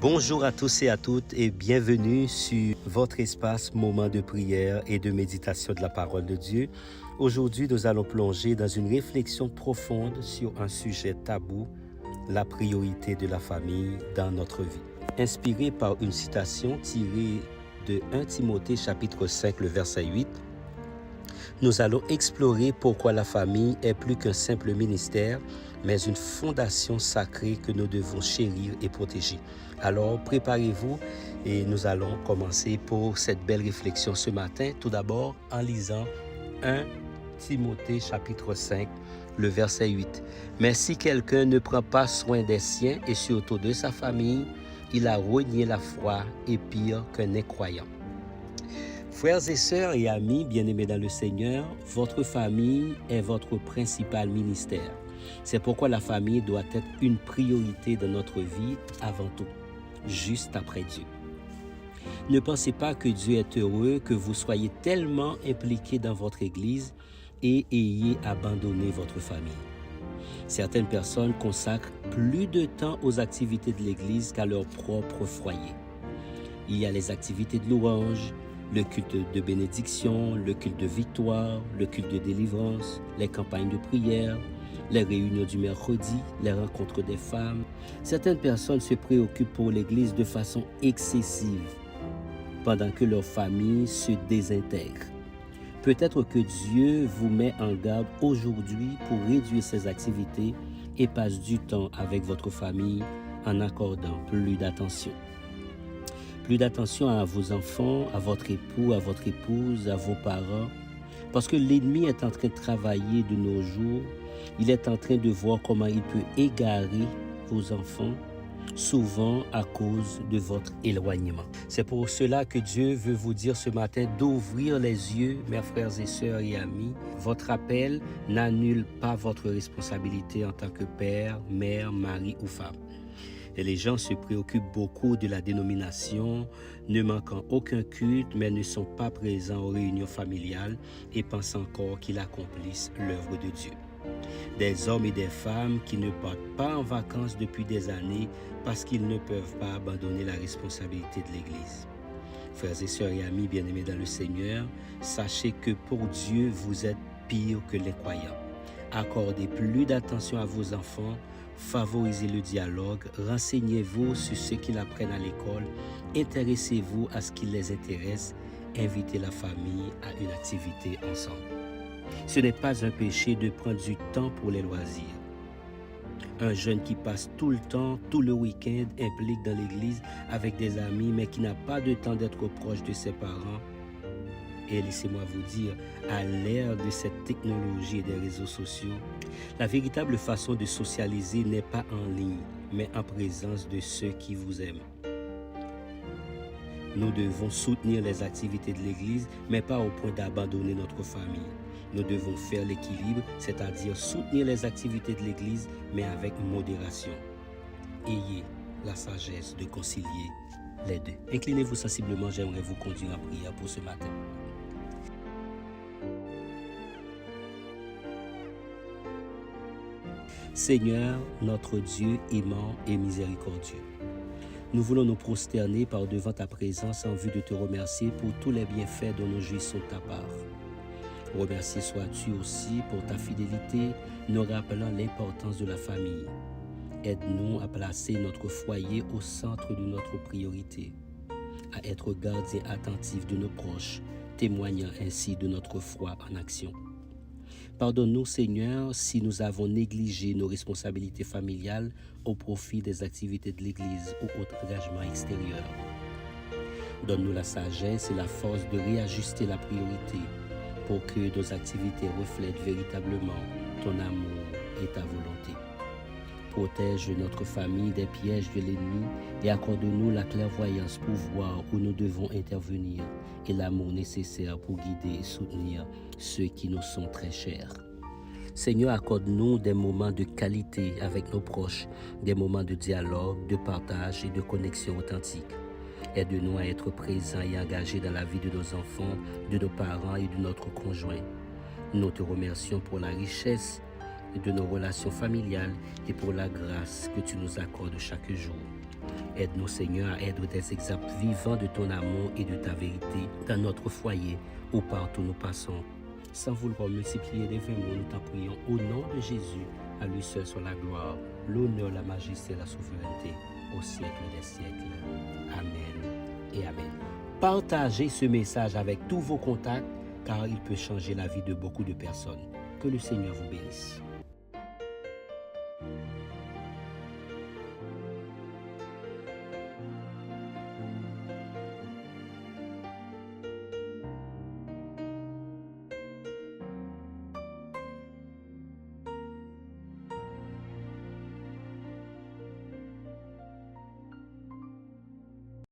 Bonjour à tous et à toutes et bienvenue sur votre espace moment de prière et de méditation de la parole de Dieu. Aujourd'hui, nous allons plonger dans une réflexion profonde sur un sujet tabou, la priorité de la famille dans notre vie. Inspiré par une citation tirée de 1 Timothée chapitre 5, le verset 8, nous allons explorer pourquoi la famille est plus qu'un simple ministère, mais une fondation sacrée que nous devons chérir et protéger. Alors, préparez-vous et nous allons commencer pour cette belle réflexion ce matin. Tout d'abord, en lisant 1 Timothée chapitre 5, le verset 8. « Mais si quelqu'un ne prend pas soin des siens et surtout de sa famille, il a renié la foi et pire qu'un incroyant. » Frères et sœurs et amis bien-aimés dans le Seigneur, votre famille est votre principal ministère. C'est pourquoi la famille doit être une priorité dans notre vie avant tout, juste après Dieu. Ne pensez pas que Dieu est heureux que vous soyez tellement impliqués dans votre Église et ayez abandonné votre famille. Certaines personnes consacrent plus de temps aux activités de l'Église qu'à leur propre foyer. Il y a les activités de louange, le culte de bénédiction, le culte de victoire, le culte de délivrance, les campagnes de prière, les réunions du mercredi, les rencontres des femmes. Certaines personnes se préoccupent pour l'Église de façon excessive, pendant que leur famille se désintègre. Peut-être que Dieu vous met en garde aujourd'hui pour réduire ces activités et passe du temps avec votre famille en accordant plus d'attention. Plus d'attention à vos enfants, à votre époux, à votre épouse, à vos parents. Parce que l'ennemi est en train de travailler de nos jours. Il est en train de voir comment il peut égarer vos enfants, souvent à cause de votre éloignement. C'est pour cela que Dieu veut vous dire ce matin d'ouvrir les yeux, mes frères et sœurs et amis. Votre appel n'annule pas votre responsabilité en tant que père, mère, mari ou femme. Et les gens se préoccupent beaucoup de la dénomination, ne manquant aucun culte, mais ne sont pas présents aux réunions familiales et pensent encore qu'ils accomplissent l'œuvre de Dieu. Des hommes et des femmes qui ne partent pas en vacances depuis des années parce qu'ils ne peuvent pas abandonner la responsabilité de l'Église. Frères et sœurs et amis bien-aimés dans le Seigneur, sachez que pour Dieu, vous êtes pire que l'incroyant. Accordez plus d'attention à vos enfants, favorisez le dialogue, renseignez-vous sur ce qu'ils apprennent à l'école, intéressez-vous à ce qui les intéresse, invitez la famille à une activité ensemble. Ce n'est pas un péché de prendre du temps pour les loisirs. Un jeune qui passe tout le temps, tout le week-end, impliqué dans l'église avec des amis, mais qui n'a pas de temps d'être proche de ses parents. Et laissez-moi vous dire, à l'ère de cette technologie et des réseaux sociaux, la véritable façon de socialiser n'est pas en ligne, mais en présence de ceux qui vous aiment. Nous devons soutenir les activités de l'Église, mais pas au point d'abandonner notre famille. Nous devons faire l'équilibre, c'est-à-dire soutenir les activités de l'Église, mais avec modération. Ayez la sagesse de concilier les deux. Inclinez-vous sensiblement, j'aimerais vous conduire en prière pour ce matin. Seigneur, notre Dieu aimant et miséricordieux, nous voulons nous prosterner par devant ta présence en vue de te remercier pour tous les bienfaits dont nous jouissons de ta part. Remercié sois-tu aussi pour ta fidélité, nous rappelant l'importance de la famille. Aide-nous à placer notre foyer au centre de notre priorité, à être gardien attentif de nos proches, témoignant ainsi de notre foi en action. Pardonne-nous, Seigneur, si nous avons négligé nos responsabilités familiales au profit des activités de l'Église ou autres engagements extérieurs. Donne-nous la sagesse et la force de réajuster la priorité pour que nos activités reflètent véritablement ton amour et ta volonté. Protège notre famille des pièges de l'ennemi et accorde-nous la clairvoyance pour voir où nous devons intervenir et l'amour nécessaire pour guider et soutenir ceux qui nous sont très chers. Seigneur, accorde-nous des moments de qualité avec nos proches, des moments de dialogue, de partage et de connexion authentique. Aide-nous à être présents et engagés dans la vie de nos enfants, de nos parents et de notre conjoint. Nous te remercions pour la richesse de nos relations familiales et pour la grâce que tu nous accordes chaque jour. Aide-nous, Seigneur, à être des exemples vivants de ton amour et de ta vérité dans notre foyer ou partout nous passons. Sans vouloir multiplier les vains mots, nous t'en prions au nom de Jésus. À lui seul soit la gloire, l'honneur, la majesté et la souveraineté au siècle des siècles. Amen et Amen. Partagez ce message avec tous vos contacts car il peut changer la vie de beaucoup de personnes. Que le Seigneur vous bénisse.